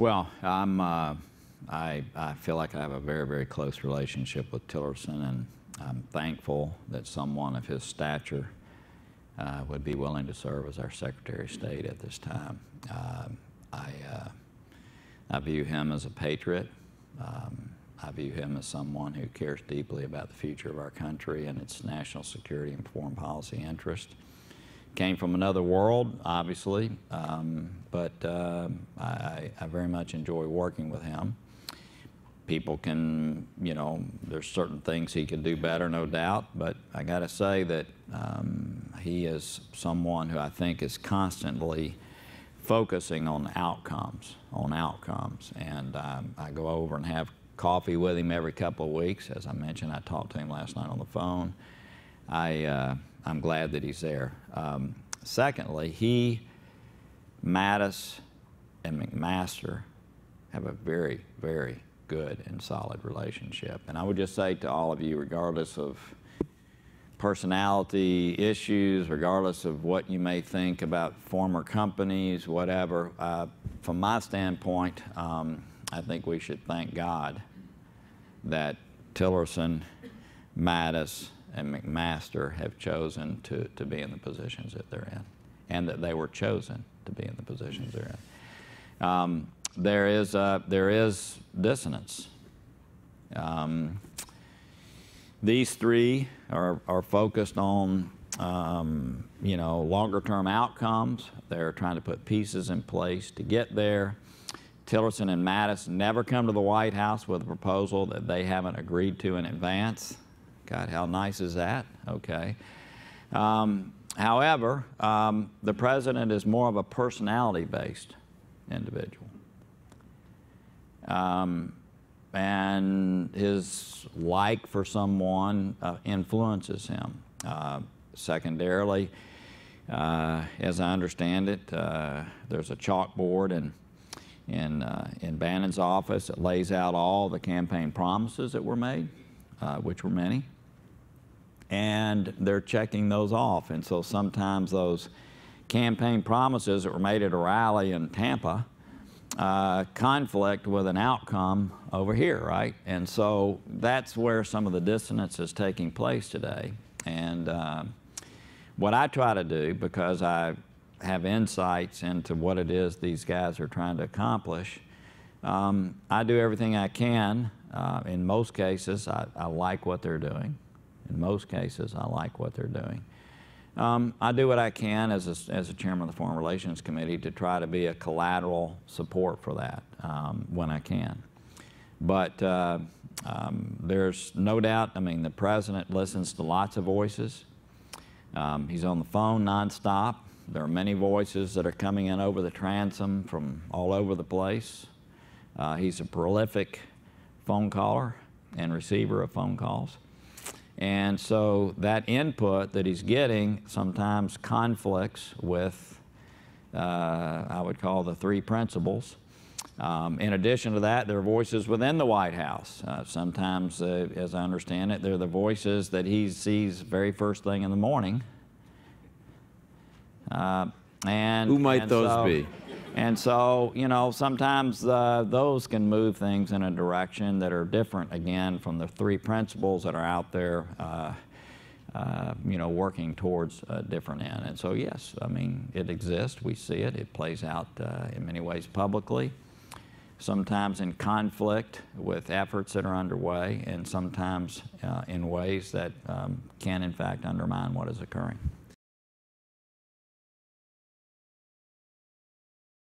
Well, I feel like I have a very, very close relationship with Tillerson, and I'm thankful that someone of his stature would be willing to serve as our Secretary of State at this time. I view him as a patriot. I view him as someone who cares deeply about the future of our country and its national security and foreign policy interest. Came from another world, obviously, but I very much enjoy working with him. People can, you know, there's certain things he could do better, no doubt, but I got to say that he is someone who I think is constantly focusing on outcomes, and I go over and have coffee with him every couple of weeks. As I mentioned, I talked to him last night on the phone. I'm glad that he's there. Secondly, he, Mattis, and McMaster have a very, very good and solid relationship. And I would just say to all of you, regardless of personality issues, regardless of what you may think about former companies, whatever, from my standpoint, I think we should thank God that Tillerson, Mattis, and McMaster have chosen to be in the positions that they're in, and that they were chosen to be in the positions they're in. There is dissonance. These three are focused on you know, longer-term outcomes. They're trying to put pieces in place to get there. Tillerson and Mattis never come to the White House with a proposal that they haven't agreed to in advance. God, how nice is that? Okay. However, the president is more of a personality-based individual. And his like for someone influences him. Secondarily, as I understand it, there's a chalkboard in Bannon's office that lays out all the campaign promises that were made, which were many, and they're checking those off. And so sometimes those campaign promises that were made at a rally in Tampa conflict with an outcome over here, right? And so that's where some of the dissonance is taking place today. And what I try to do, because I have insights into what it is these guys are trying to accomplish, I do everything I can. In most cases, I like what they're doing. In most cases, I like what they're doing. I do what I can as a chairman of the Foreign Relations Committee to try to be a collateral support for that when I can. But there's no doubt, I mean, the president listens to lots of voices. He's on the phone nonstop. There are many voices that are coming in over the transom from all over the place. He's a prolific phone caller and receiver of phone calls. And so that input that he's getting sometimes conflicts with, I would call, the three principles. In addition to that, there are voices within the White House. Sometimes, as I understand it, they're the voices that he sees very first thing in the morning. Who might those be? And so, you know, sometimes those can move things in a direction that are different, again, from the three principles that are out there, you know, working towards a different end. And so, yes, I mean, it exists. We see it. It plays out in many ways publicly, sometimes in conflict with efforts that are underway, and sometimes in ways that can, in fact, undermine what is occurring.